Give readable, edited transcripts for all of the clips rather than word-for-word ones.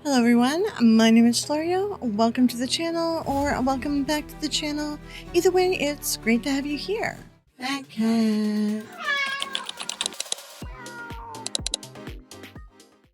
Hello everyone, my name is Florio. Welcome to the channel or welcome back to the channel. Either way, it's great to have you here. Fat cat.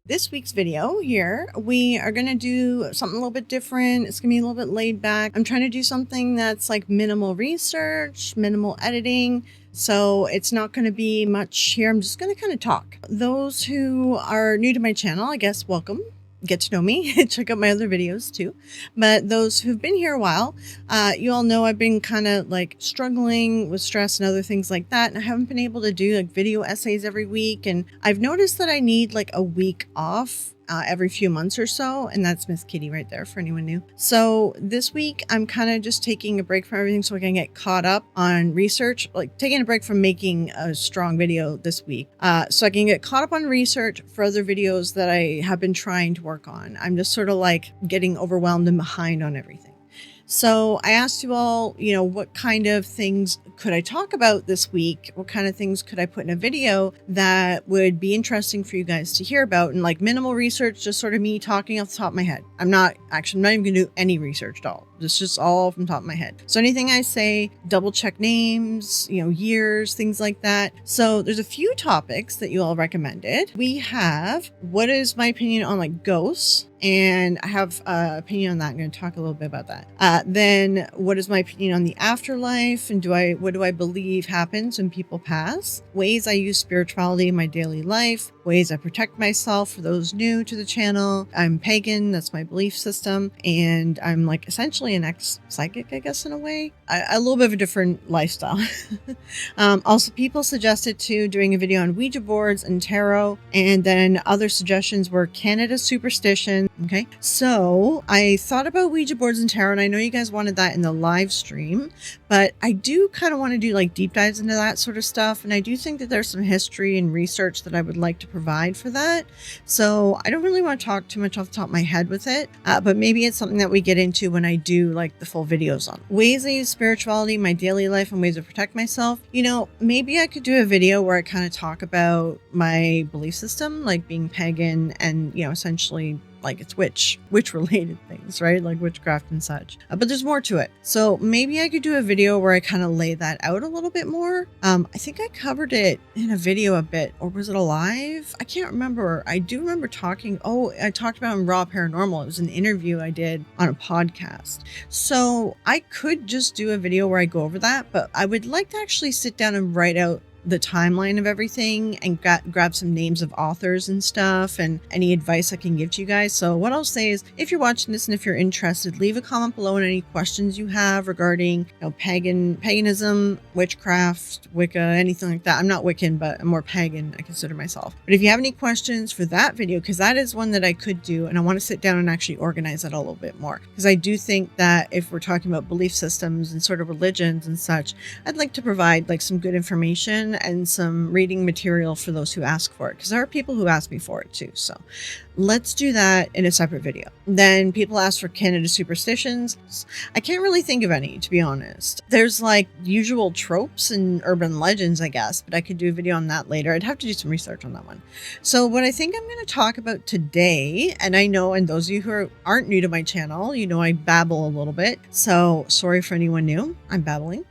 This week's video here, we are going to do something a little bit different. It's going to be a little bit laid back. I'm trying to do something that's like minimal research, minimal editing. So it's not going to be much here. I'm just going to kind of talk. Those who are new to my channel, I guess, welcome. Get to know me, check out my other videos too. But those who've been here a while, you all know I've been kind of like struggling with stress and other things like that. And I haven't been able to do like video essays every week. And I've noticed that I need like a week off every few months or so. And that's Miss Kitty right there for anyone new. So this week I'm kind of just taking a break from everything so I can get caught up on research, like taking a break from making a strong video this week. So I can get caught up on research for other videos that I have been trying to work on. I'm just sort of like getting overwhelmed and behind on everything. So I asked you all, what kind of things could I talk about this week? What kind of things could I put in a video that would be interesting for you guys to hear about? And like minimal research, just sort of me talking off the top of my head. I'm not even going to do any research at all. It's just all from the top of my head. So anything I say, double check names, years, things like that. So there's a few topics that you all recommended. We have, what is my opinion on like ghosts? And I have an opinion on that. I'm going to talk a little bit about that. Then what is my opinion on the afterlife? And what do I believe happens when people pass? Ways I use spirituality in my daily life. Ways I protect myself for those new to the channel. I'm pagan. That's my belief system. And I'm like essentially an ex-psychic, I guess, in a way. A little bit of a different lifestyle. Also, people suggested too doing a video on Ouija boards and tarot. And then other suggestions were Canada superstition. Okay, so I thought about Ouija boards and tarot, and I know you guys wanted that in the live stream, but I do kind of want to do like deep dives into that sort of stuff. And I do think that there's some history and research that I would like to provide for that. So I don't really want to talk too much off the top of my head with it, but maybe it's something that we get into when I do like the full videos on ways I use spirituality in my daily life and ways to protect myself. Maybe I could do a video where I kind of talk about my belief system, like being pagan and, essentially like it's witch related things, right? Like witchcraft and such. But there's more to it. So maybe I could do a video where I kind of lay that out a little bit more. I think I covered it in a video a bit, or was it a live? I can't remember. I do remember I talked about in Raw Paranormal. It was an interview I did on a podcast. So I could just do a video where I go over that, but I would like to actually sit down and write out the timeline of everything and grab some names of authors and stuff and any advice I can give to you guys. So what I'll say is, if you're watching this and if you're interested, leave a comment below on any questions you have regarding paganism, witchcraft, Wicca, anything like that. I'm not Wiccan, but I'm more pagan, I consider myself. But if you have any questions for that video, because that is one that I could do, and I want to sit down and actually organize it a little bit more, because I do think that if we're talking about belief systems and sort of religions and such, I'd like to provide like some good information and some reading material for those who ask for it, because there are people who ask me for it too. So let's do that in a separate video. Then people ask for Canada superstitions. I can't really think of any, to be honest. There's like usual tropes and urban legends, I guess, but I could do a video on that later. I'd have to do some research on that one. So what I think I'm going to talk about today, and I know, and those of you who aren't new to my channel, I babble a little bit. So sorry for anyone new, I'm babbling.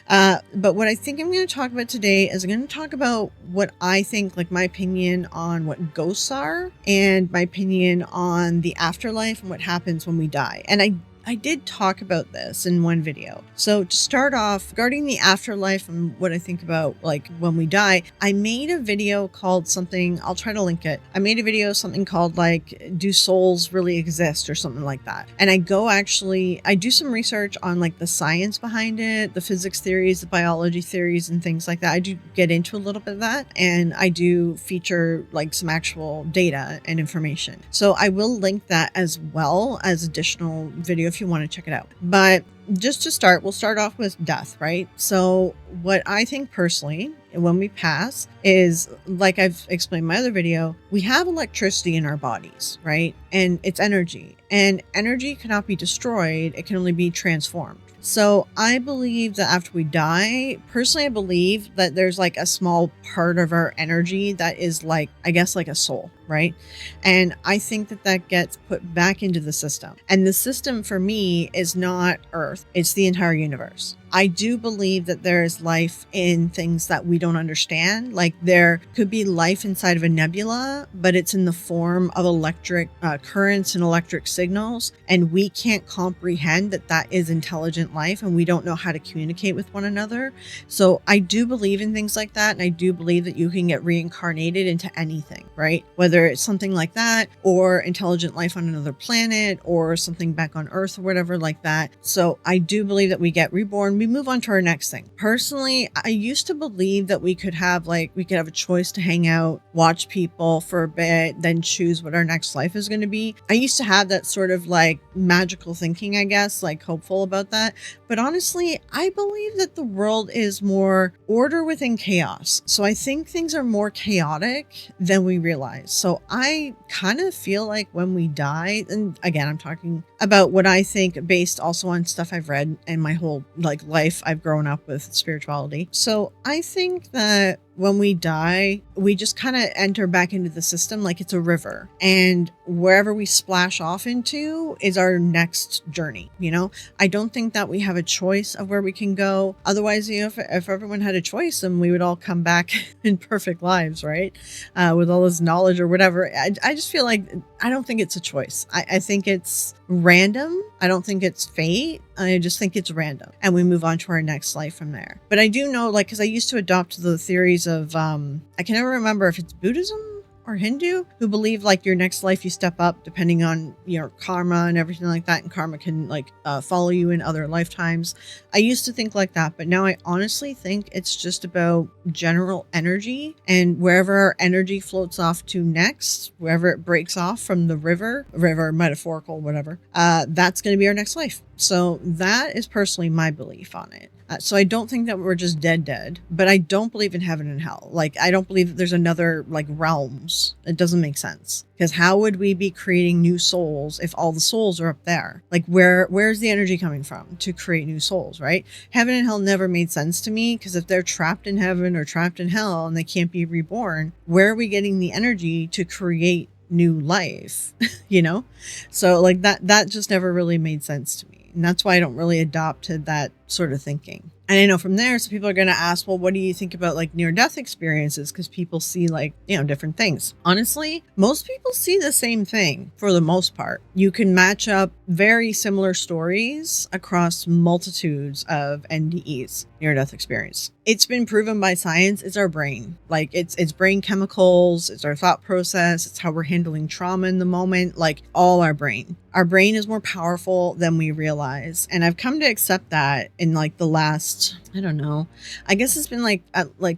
But what I think I'm going to talk about today is I'm going to talk about what I think, like my opinion on what ghosts are and my opinion on the afterlife and what happens when we die. And I did talk about this in one video. So to start off, regarding the afterlife and what I think about like when we die, I made a video called something, I'll try to link it. I made a video, something called like, do souls really exist or something like that. And I do some research on like the science behind it, the physics theories, the biology theories and things like that. I do get into a little bit of that, and I do feature like some actual data and information. So I will link that as well as additional video if you want to check it out. But just to start, we'll start off with death, right? So what I think personally, when we pass is, like I've explained in my other video, we have electricity in our bodies, right? and it's energy, and energy cannot be destroyed. It can only be transformed. So I believe that after we die, personally, I believe that there's like a small part of our energy that is like, I guess, like a soul, right? And I think that that gets put back into the system. And the system for me is not Earth, it's the entire universe. I do believe that there is life in things that we don't understand. Like there could be life inside of a nebula, but it's in the form of electric currents and electric signals. And we can't comprehend that that is intelligent life, and we don't know how to communicate with one another. So I do believe in things like that. And I do believe that you can get reincarnated into anything, right? Whether it's something like that or intelligent life on another planet or something back on Earth or whatever like that. So I do believe that we get reborn. We move on to our next thing. Personally, I used to believe that we could have a choice to hang out, watch people for a bit, then choose what our next life is going to be. I used to have that sort of like magical thinking, I guess, like hopeful about that. But honestly, I believe that the world is more order within chaos. So I think things are more chaotic than we realize. So I kind of feel like when we die, and again, I'm talking about what I think based also on stuff I've read in my whole life. I've grown up with spirituality. So I think that when we die, we just kind of enter back into the system like it's a river. And wherever we splash off into is our next journey. I don't think that we have a choice of where we can go. Otherwise, if everyone had a choice, then we would all come back in perfect lives, right? With all this knowledge or whatever. I just feel like I don't think it's a choice. I think it's random. I don't think it's fate. I just think it's random. And we move on to our next life from there. But I do know, because I used to adopt the theories of, I can never remember if it's Buddhism or Hindu, who believe your next life you step up depending on your karma and everything like that, and karma can follow you in other lifetimes. I used to think like that, but now I honestly think it's just about general energy, and wherever our energy floats off to next, wherever it breaks off from the river metaphorical, whatever, that's going to be our next life. So that is personally my belief on it. So I don't think that we're just dead, but I don't believe in heaven and hell. I don't believe that there's another realms. It doesn't make sense, because how would we be creating new souls if all the souls are up there? Where's the energy coming from to create new souls, right? Heaven and hell never made sense to me, because if they're trapped in heaven or trapped in hell and they can't be reborn, where are we getting the energy to create new life? So that just never really made sense to me. And that's why I don't really adopt to that sort of thinking. And I know from there, so people are going to ask, well, what do you think about near-death experiences? Because people see different things. Honestly, most people see the same thing for the most part. You can match up very similar stories across multitudes of NDEs, near-death experience. It's been proven by science. It's our brain. It's brain chemicals. It's our thought process. It's how we're handling trauma in the moment. All our brain. Our brain is more powerful than we realize. And I've come to accept that in the last, I don't know, I guess it's been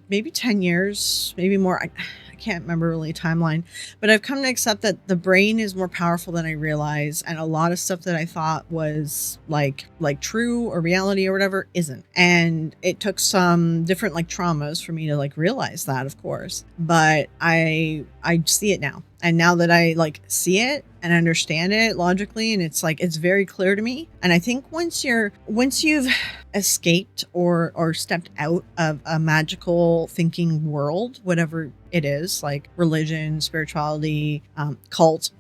maybe 10 years, maybe more. I can't remember really a timeline, but I've come to accept that the brain is more powerful than I realize. And a lot of stuff that I thought was like true or reality or whatever isn't. And it took some different traumas for me to realize that, of course, but I see it now. And now that I see it and understand it logically, and it's very clear to me. And I think once you've escaped or stepped out of a magical thinking world, whatever it is, religion, spirituality, cult,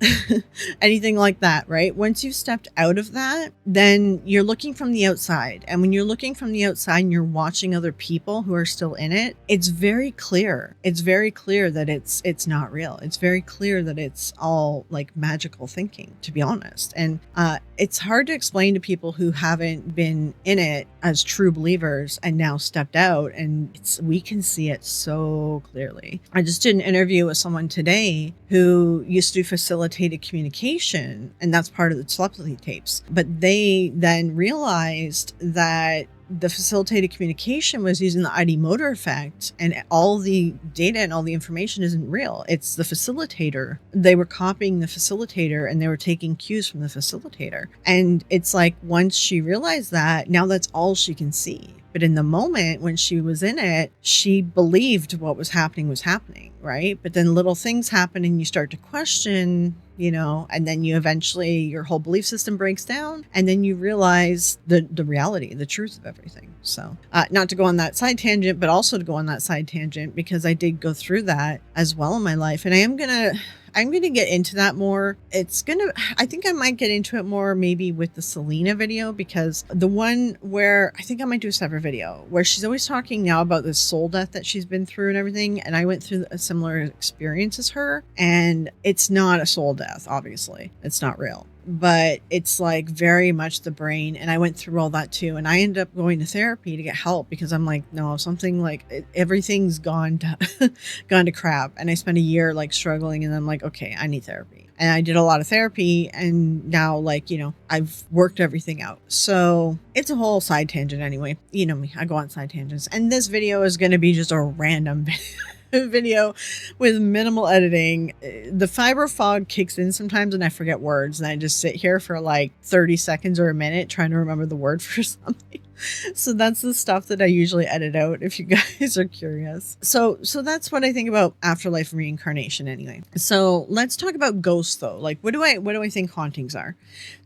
anything like that, right? Once you've stepped out of that, then you're looking from the outside. And when you're looking from the outside and you're watching other people who are still in it, it's very clear. It's very clear that it's not real. It's very clear that it's all magical thinking, to be honest. And it's hard to explain to people who haven't been in it as true believers and now stepped out, and we can see it so clearly. I just did an interview with someone today who used to do facilitated communication, and that's part of the telepathy tapes. But they then realized that the facilitated communication was using the ID motor effect, and all the data and all the information isn't real. It's the facilitator. They were copying the facilitator, and they were taking cues from the facilitator. And it's once she realized that, now that's all she can see. But in the moment when she was in it, she believed what was happening, right? But then little things happen and you start to question, and then you eventually, your whole belief system breaks down, and then you realize the reality, the truth of everything. So not to go on that side tangent, but also to go on that side tangent, because I did go through that as well in my life. And I'm going to get into that more. I think I might get into it more maybe with the Selena video, because the one where I think I might do a separate video where she's always talking now about this soul death that she's been through and everything. And I went through a similar experience as her, and it's not a soul death. Obviously, it's not real, but it's like very much the brain. And I went through all that too. And I ended up going to therapy to get help, because I'm like, no, something like everything's gone to crap. And I spent a year like struggling, and I'm like, okay, I need therapy. And I did a lot of therapy, and now I've worked everything out. So it's a whole side tangent anyway. You know me, I go on side tangents. And this video is going to be just a random video with minimal editing. The fiber fog kicks in sometimes and I forget words, and I just sit here for like 30 seconds or a minute trying to remember the word for something. So that's the stuff that I usually edit out, if you guys are curious. So that's what I think about afterlife and reincarnation anyway. So let's talk about ghosts though. Like what do I think hauntings are?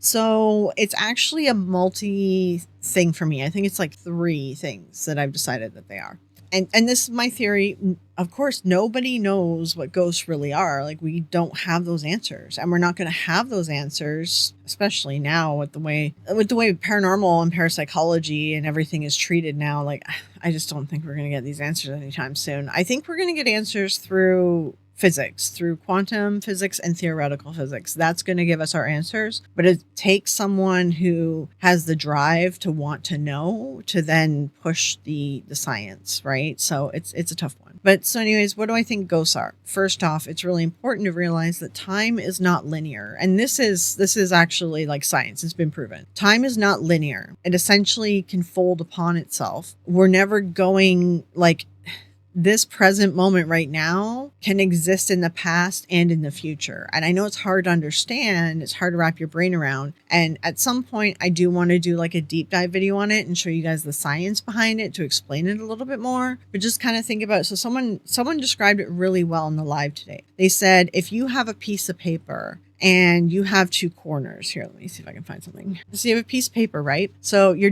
So it's actually a multi thing for me. I think it's like 3 things that I've decided that they are. And this is my theory. Of course, nobody knows what ghosts really are. Like, we don't have those answers, and we're not going to have those answers, especially now with the way paranormal and parapsychology and everything is treated now. Like, I just don't think we're going to get these answers anytime soon. I think we're going to get answers through physics, through quantum physics and theoretical physics. That's going to give us our answers. But it takes someone who has the drive to want to know to then push the science, right? So it's a tough one. But so anyways, what do I think ghosts are? First off, it's really important to realize that time is not linear. And this is actually like science. It's been proven. Time is not linear. It essentially can fold upon itself. We're never going like this present moment right now can exist in the past and in the future. And I know it's hard to understand. It's hard to wrap your brain around. And at some point, I do want to do like a deep dive video on it and show you guys the science behind it to explain it a little bit more. But just kind of think about it. So someone described it really well in the live today. They said, if you have a piece of paper and you have 2 corners here. Let me see if I can find something. So you have a piece of paper, right? So you're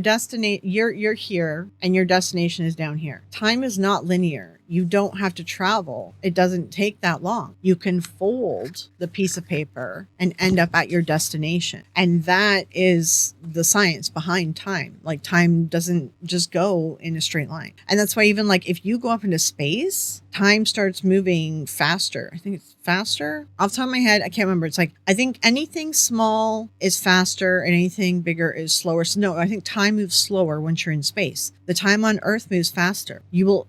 here and your destination is down here. Time is not linear. You don't have to travel. It doesn't take that long. You can fold the piece of paper and end up at your destination. And that is the science behind time. Like, time doesn't just go in a straight line. And that's why even like if you go up into space, time starts moving faster. I think it's faster. Off the top of my head, I can't remember. It's like, I think anything small is faster and anything bigger is slower. So no, I think time moves slower once you're in space. The time on Earth moves faster.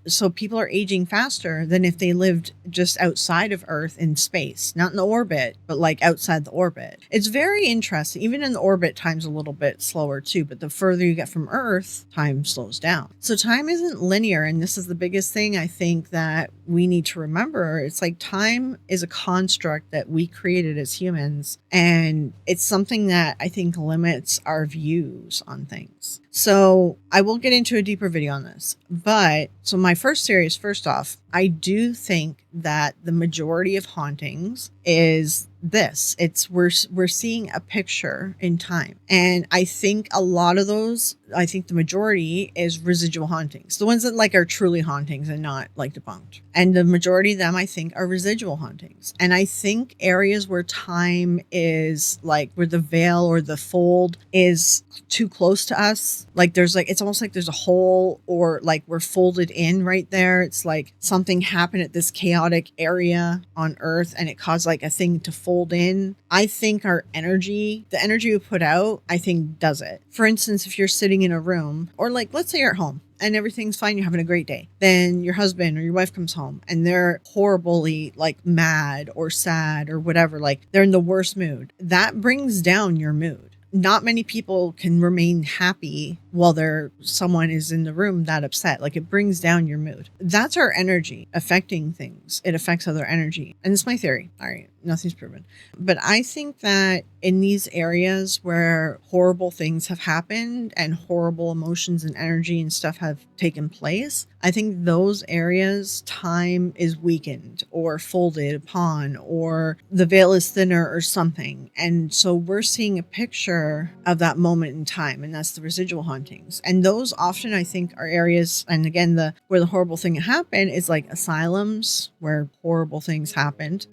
So people are aging faster than if they lived just outside of Earth in space, not in the orbit, but like outside the orbit. It's very interesting. Even in the orbit, time's a little bit slower too, but the further you get from Earth, time slows down. So time isn't linear. And this is the biggest thing I think that we need to remember. It's like time is a construct that we created as humans, and it's something that I think limits our views on things. So I will get into a deeper video on this, but so my first series, first off, I do think that the majority of hauntings is this. It's we're seeing a picture in time. And I think a lot of those, I think the majority is residual hauntings. The ones that like are truly hauntings and not like debunked. And the majority of them I think are residual hauntings. And I think areas where time is like where the veil or the fold is too close to us. Like there's like, it's almost like there's a hole or like we're folded in right there. It's like something happened at this chaotic area on Earth and it caused like a thing to fold in. I think our energy, the energy we put out, I think does it. For instance, if you're sitting in a room or like, let's say you're at home and everything's fine, you're having a great day. Then your husband or your wife comes home and they're horribly like mad or sad or whatever, like they're in the worst mood. That brings down your mood. Not many people can remain happy while someone is in the room that upset. Like, it brings down your mood. That's our energy affecting things. It affects other energy. And it's my theory. All right. Nothing's proven. But I think that in these areas where horrible things have happened and horrible emotions and energy and stuff have taken place, I think those areas, time is weakened or folded upon, or the veil is thinner or something. And so we're seeing a picture of that moment in time, and that's the residual hauntings. And those often, I think, are areas, and again, where the horrible thing happened is like asylums where horrible things happened.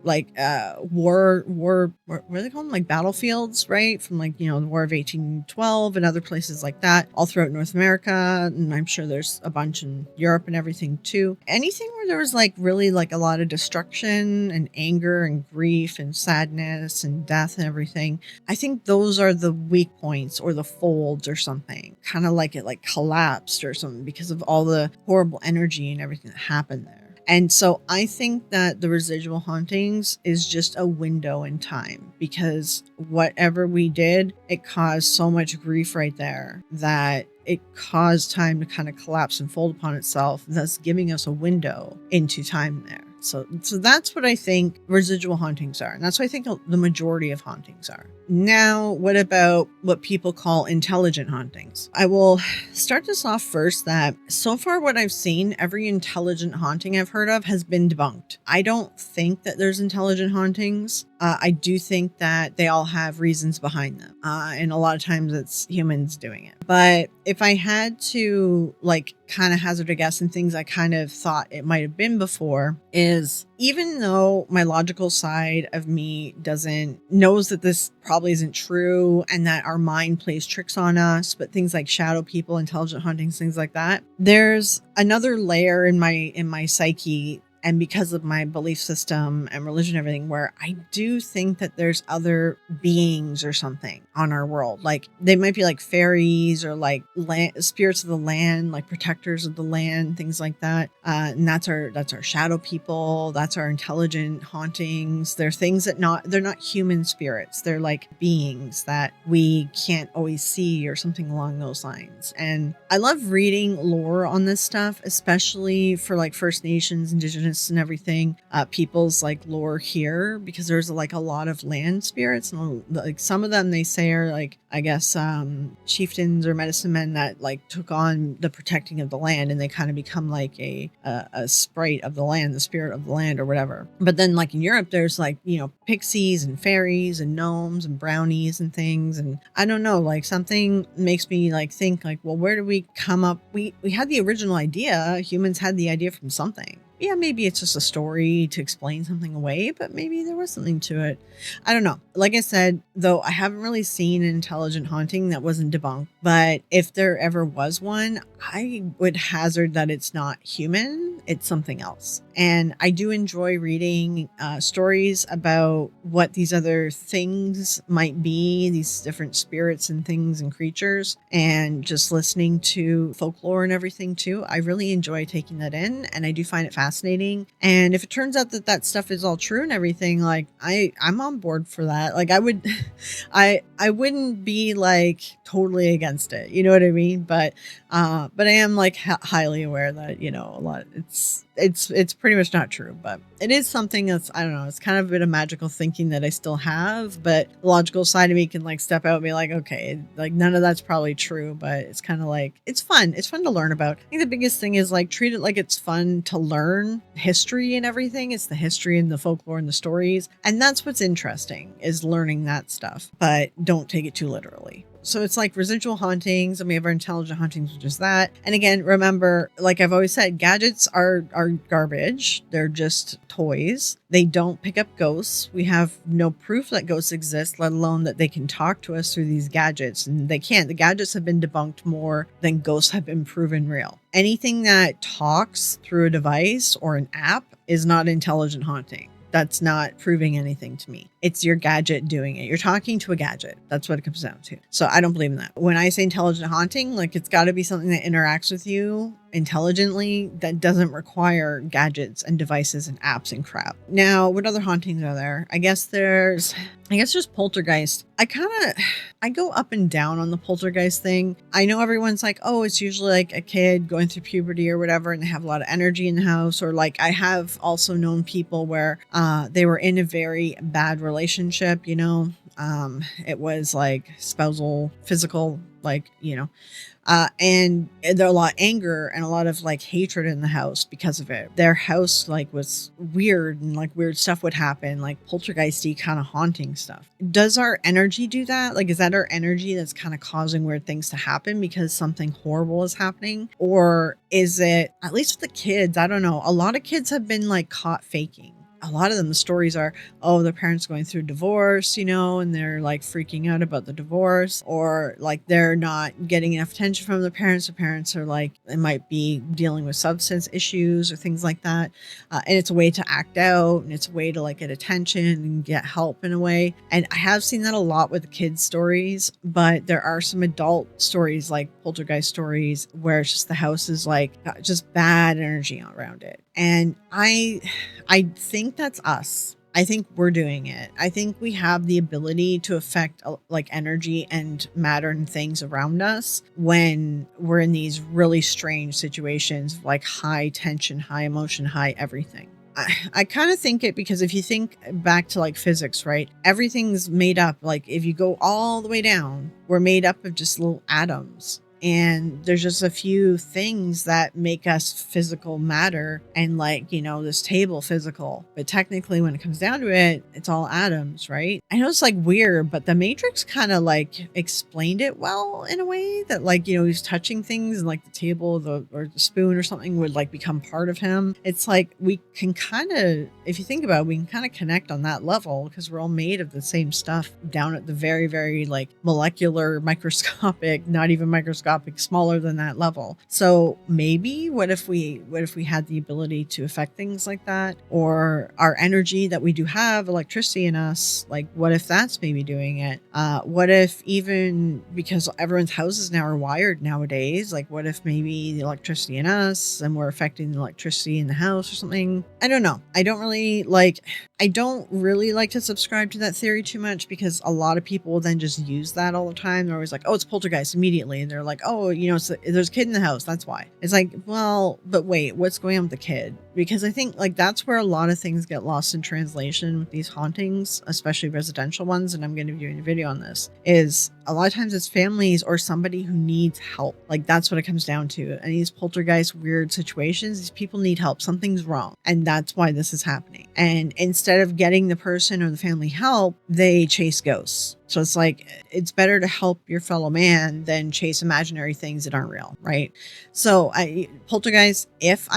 What are they called? Like battlefields, right? From like, the War of 1812 and other places like that, all throughout North America. And I'm sure there's a bunch in Europe and everything too. Anything where there was like really like a lot of destruction and anger and grief and sadness and death and everything. I think those are the weak points or the folds or something. Kind of like it like collapsed or something because of all the horrible energy and everything that happened there. And so I think that the residual hauntings is just a window in time, because whatever we did, it caused so much grief right there that it caused time to kind of collapse and fold upon itself, thus giving us a window into time there. So that's what I think residual hauntings are. And that's what I think the majority of hauntings are. Now, what about what people call intelligent hauntings? I will start this off first that so far what I've seen, every intelligent haunting I've heard of has been debunked. I don't think that there's intelligent hauntings. I do think that they all have reasons behind them. And a lot of times it's humans doing it. But if I had to like kind of hazard a guess and things I kind of thought it might have been before, is even though my logical side of me knows that this probably isn't true and that our mind plays tricks on us, but things like shadow people, intelligent hauntings, things like that, there's another layer in my psyche, and because of my belief system and religion and everything, where I do think that there's other beings or something on our world. Like they might be like fairies or like spirits of the land, like protectors of the land, things like that. And that's our shadow people. That's our intelligent hauntings. They're things that they're not human spirits. They're like beings that we can't always see or something along those lines. And I love reading lore on this stuff, especially for like First Nations, Indigenous and everything, people's like lore here, because there's like a lot of land spirits, and like some of them they say are like, I guess, chieftains or medicine men that like took on the protecting of the land, and they kind of become like a sprite of the land, the spirit of the land or whatever. But then like in Europe, there's like, pixies and fairies and gnomes and brownies and things. And I don't know, like something makes me like think like, well, where do we come up? We had the original idea. Humans had the idea from something. Yeah, maybe it's just a story to explain something away, but maybe there was something to it. I don't know. Like I said, though, I haven't really seen an intelligent haunting that wasn't debunked. But if there ever was one, I would hazard that it's not human. It's something else. And I do enjoy reading stories about what these other things might be, these different spirits and things and creatures, and just listening to folklore and everything too. I really enjoy taking that in, and I do find it fascinating. And if it turns out that that stuff is all true and everything, like I'm on board for that. Like I would, I wouldn't be like totally against it. You know what I mean? But I am like highly aware that, a lot, it's pretty much not true, but it is something that's, I don't know, it's kind of a bit of magical thinking that I still have, but the logical side of me can like step out and be like, okay, like none of that's probably true, but it's kind of like, it's fun to learn about. I think the biggest thing is like treat it like it's fun to learn history and everything. It's the history and the folklore and the stories, and that's what's interesting, is learning that stuff, but don't take it too literally. So it's like residual hauntings, and we have our intelligent hauntings, which is that. And again, remember, like I've always said, gadgets are garbage. They're just toys. They don't pick up ghosts. We have no proof that ghosts exist, let alone that they can talk to us through these gadgets. And they can't. The gadgets have been debunked more than ghosts have been proven real. Anything that talks through a device or an app is not intelligent haunting. That's not proving anything to me. It's your gadget doing it. You're talking to a gadget. That's what it comes down to. So I don't believe in that. When I say intelligent haunting, like it's got to be something that interacts with you intelligently that doesn't require gadgets and devices and apps and crap. Now, what other hauntings are there? I guess just poltergeist. I go up and down on the poltergeist thing. I know everyone's like, oh, it's usually like a kid going through puberty or whatever, and they have a lot of energy in the house. Or like, I have also known people where they were in a very bad relationship, it was like spousal, physical, like, and there are a lot of anger and a lot of like hatred in the house because of it. Their house like was weird, and like weird stuff would happen, like poltergeisty kind of haunting stuff. Does our energy do that? Like, is that our energy that's kind of causing weird things to happen because something horrible is happening? Or is it, at least with the kids, I don't know. A lot of kids have been like caught faking. A lot of them, the stories are, oh, their parents going through divorce, and they're like freaking out about the divorce, or like they're not getting enough attention from their parents. The parents are like, they might be dealing with substance issues or things like that. And it's a way to act out, and it's a way to like get attention and get help in a way. And I have seen that a lot with the kids' stories, but there are some adult stories like poltergeist stories where it's just the house is like just bad energy around it. And I think that's us. I think we're doing it. I think we have the ability to affect like energy and matter and things around us when we're in these really strange situations, like high tension, high emotion, high everything. I kind of think it because if you think back to like physics, right? Everything's made up. Like if you go all the way down, we're made up of just little atoms. And there's just a few things that make us physical matter, and like, this table physical. But technically, when it comes down to it, it's all atoms, right? I know it's like weird, but the Matrix kind of like explained it well in a way that like, he's touching things and like the table or the spoon or something would like become part of him. It's like we can kind of, if you think about it, we can kind of connect on that level because we're all made of the same stuff down at the very, very like molecular, microscopic, not even microscopic, smaller than that level. So maybe what if we had the ability to affect things like that, or our energy that we do have electricity in us, like what if that's maybe doing it? What if, even because everyone's houses now are wired nowadays, like what if maybe the electricity in us and we're affecting the electricity in the house or something? I don't know. I don't really like to subscribe to that theory too much, because a lot of people will then just use that all the time. They're always like, oh, it's poltergeist immediately. And they're like, oh, there's a kid in the house. That's why. It's like, well, but wait, what's going on with the kid? Because I think like that's where a lot of things get lost in translation with these hauntings, especially residential ones. And I'm going to be doing a video on this. Is a lot of times it's families or somebody who needs help. Like that's what it comes down to. And these poltergeist weird situations, these people need help. Something's wrong. And that's why this is happening. And instead of getting the person or the family help, they chase ghosts. So it's like, it's better to help your fellow man than chase imaginary things that aren't real, right? So poltergeist, if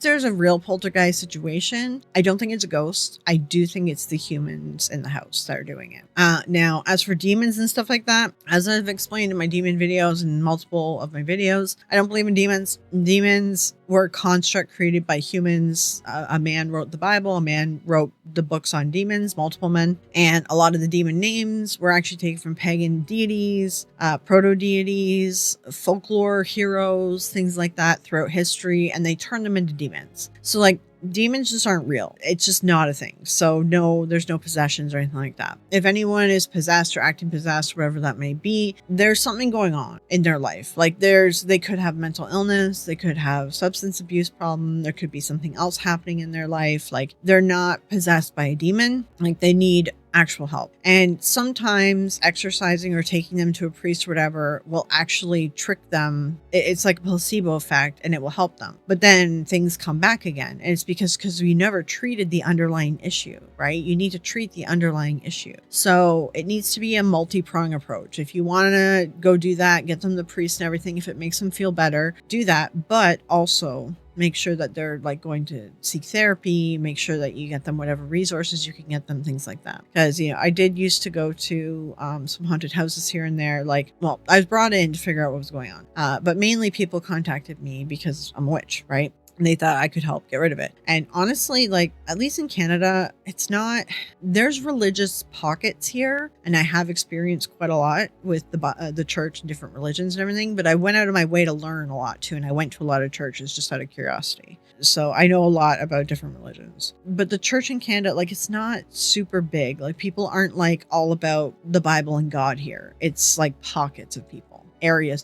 there's a real poltergeist situation, I don't think it's a ghost. I do think it's the humans in the house that are doing it. Now, as for demons and stuff like that, as I've explained in my demon videos and multiple of my videos, I don't believe in demons. Demons were a construct created by humans. A man wrote the Bible. A man wrote the books on demons, multiple men. And a lot of the demon names were actually taken from pagan deities, proto-deities, folklore heroes, things like that throughout history. And they turned them into demons. So like, demons just aren't real. It's just not a thing. So no, there's no possessions or anything like that. If anyone is possessed or acting possessed, whatever that may be, there's something going on in their life. Like they could have mental illness, they could have substance abuse problem, there could be something else happening in their life. Like they're not possessed by a demon. Like they need actual help. And sometimes exercising or taking them to a priest or whatever will actually trick them. It's like a placebo effect, and it will help them. But then things come back again. And it's because we never treated the underlying issue, right? You need to treat the underlying issue. So it needs to be a multi-prong approach. If you want to go do that, get them the priest and everything, if it makes them feel better, do that. But also make sure that they're like going to seek therapy, make sure that you get them whatever resources you can get them, things like that. Because, I did used to go to some haunted houses here and there. I was brought in to figure out what was going on. But mainly people contacted me because I'm a witch, right? and they thought I could help get rid of it. And honestly, like, at least in Canada, it's not, there's religious pockets here. And I have experienced quite a lot with the church and different religions and everything. But I went out of my way to learn a lot too. And I went to a lot of churches just out of curiosity. So I know a lot about different religions. But the church in Canada, like, it's not super big. Like, people aren't like all about the Bible and God here. It's like pockets of people.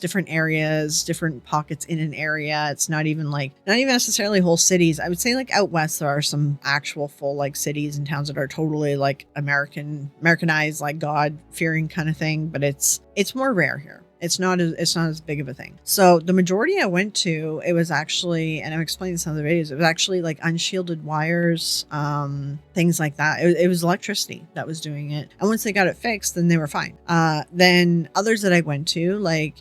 Different areas, different pockets in an area. It's not even necessarily whole cities. I would say like out west, there are some actual full like cities and towns that are totally like Americanized, like God fearing kind of thing. But it's more rare here. It's not as big of a thing. So the majority I went to, it was actually, and I'm explaining some of the videos, it was actually like unshielded wires, things like that. It was electricity that was doing it. And once they got it fixed, then they were fine. Then others that I went to, like,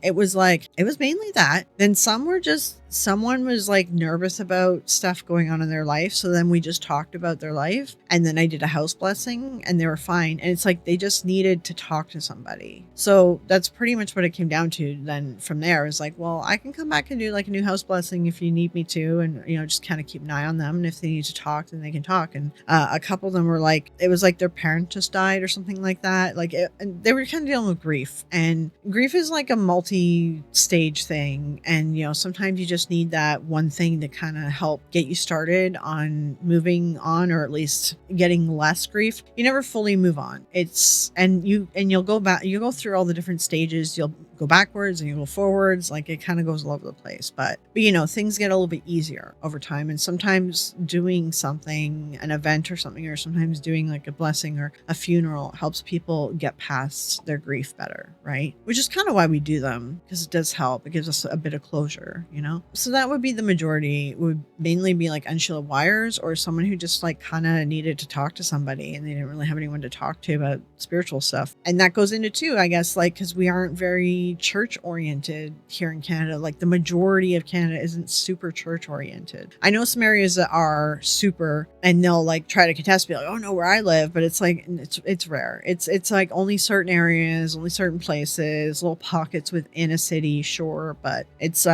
it was mainly that. Then someone was like nervous about stuff going on in their life. So then we just talked about their life. And then I did a house blessing and they were fine. And it's like they just needed to talk to somebody. So that's pretty much what it came down to. Then from there, it was like, well, I can come back and do like a new house blessing if you need me to. And, just kind of keep an eye on them. And if they need to talk, then they can talk. And a couple of them were like, it was like their parent just died or something like that. And they were kind of dealing with grief. And grief is like a multi-stage thing. And, sometimes you just need that one thing to kind of help get you started on moving on, or at least getting less grief. You never fully move on. You'll go back, you go through all the different stages. You'll go backwards and you go forwards. Like, it kind of goes all over the place, but things get a little bit easier over time. And sometimes doing something, an event or something, or sometimes doing like a blessing or a funeral helps people get past their grief better, right? Which is kind of why we do them, because it does help. It gives us a bit of closure, So that would be the majority. It would mainly be like unshielded wires, or someone who just like kind of needed to talk to somebody and they didn't really have anyone to talk to about spiritual stuff. And that goes into too, I guess, like, because we aren't very church oriented here in Canada. Like, the majority of Canada isn't super church oriented. I know some areas that are super, and they'll like try to contest, be like, oh no, where I live, but it's like it's rare. It's like only certain areas, only certain places, little pockets within a city, sure, but it's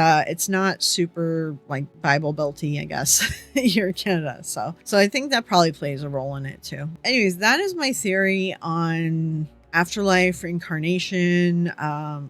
not super like Bible belty, I guess, here in Canada. So I think that probably plays a role in it too. Anyways, that is my theory on afterlife, reincarnation,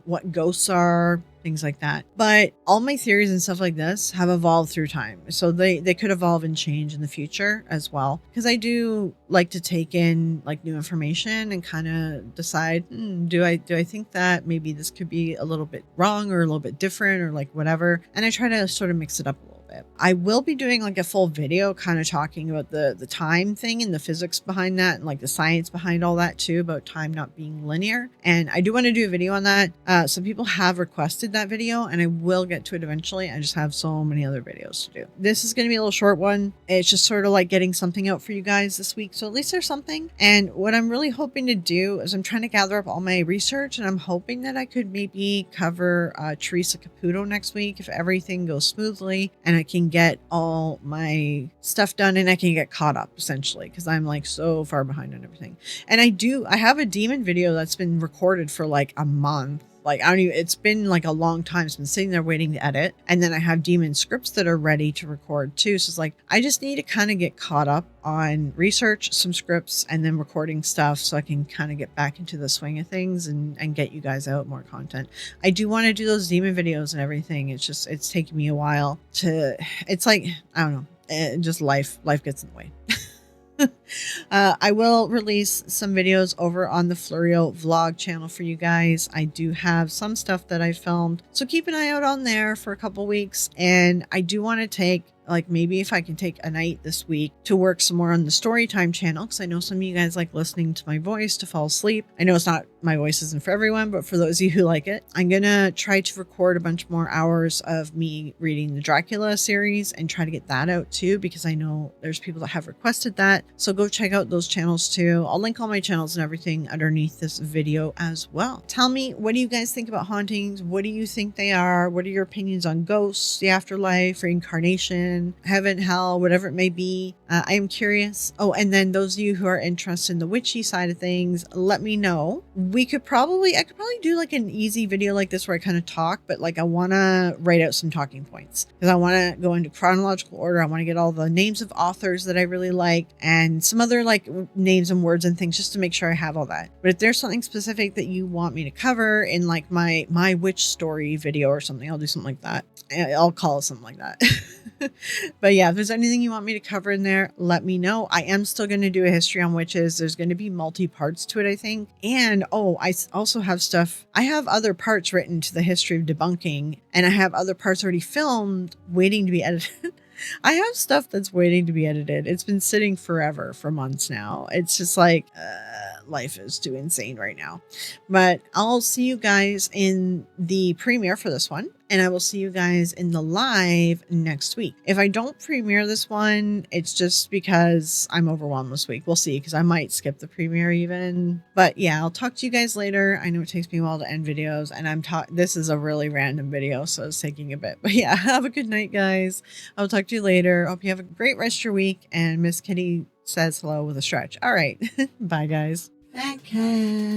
what ghosts are, things like that. But all my theories and stuff like this have evolved through time. So they could evolve and change in the future as well. Because I do like to take in like new information and kind of decide, do I think that maybe this could be a little bit wrong or a little bit different or like whatever. And I try to sort of mix it up a little bit. I will be doing like a full video kind of talking about the time thing and the physics behind that and like the science behind all that too, about time not being linear. And I do want to do a video on that. Some people have requested that video and I will get to it eventually. I just have so many other videos to do. This is going to be a little short one. It's just sort of like getting something out for you guys this week. So at least there's something. And what I'm really hoping to do is I'm trying to gather up all my research, and I'm hoping that I could maybe cover Teresa Caputo next week if everything goes smoothly and I can get all my stuff done and I can get caught up essentially, because I'm like so far behind on everything. And I have a demon video that's been recorded for like a month. Like, it's been like a long time. It's been sitting there waiting to edit. And then I have demon scripts that are ready to record too. So it's like, I just need to kind of get caught up on research, some scripts, and then recording stuff so I can kind of get back into the swing of things and get you guys out more content. I do want to do those demon videos and everything. It's taking me a while it's like, I don't know, just life gets in the way. I will release some videos over on the Florio vlog channel for you guys. I do have some stuff that I filmed, so keep an eye out on there for a couple weeks. And I do want to take, like, maybe if I can take a night this week to work some more on the Storytime channel, because I know some of you guys like listening to my voice to fall asleep. I know my voice isn't for everyone, but for those of you who like it, I'm gonna try to record a bunch more hours of me reading the Dracula series and try to get that out too, because I know there's people that have requested that. So go check out those channels too. I'll link all my channels and everything underneath this video as well. Tell me, what do you guys think about hauntings? What do you think they are? What are your opinions on ghosts, the afterlife, reincarnation? heaven, hell, whatever it may be. I am curious. Oh, and then those of you who are interested in the witchy side of things, let me know. I could probably do like an easy video like this where I kind of talk, but like I want to write out some talking points because I want to go into chronological order. I want to get all the names of authors that I really like and some other like names and words and things just to make sure I have all that. But if there's something specific that you want me to cover in like my witch story video or something, I'll do something like that. I'll call it something like that. But yeah, if there's anything you want me to cover in there, let me know. I am still going to do a history on witches. There's going to be multi-parts to it, I think. And I also have stuff. I have other parts written to the history of debunking, and I have other parts already filmed waiting to be edited. I have stuff that's waiting to be edited. It's been sitting forever for months now. It's just like life is too insane right now. But I'll see you guys in the premiere for this one. And I will see you guys in the live next week. If I don't premiere this one, it's just because I'm overwhelmed this week. We'll see, because I might skip the premiere even. But yeah, I'll talk to you guys later. I know it takes me a while to end videos, and this is a really random video, so it's taking a bit. But yeah, have a good night, guys. I'll talk to you later. Hope you have a great rest of your week. And Miss Kitty says hello with a stretch. All right. Bye, guys. That cat.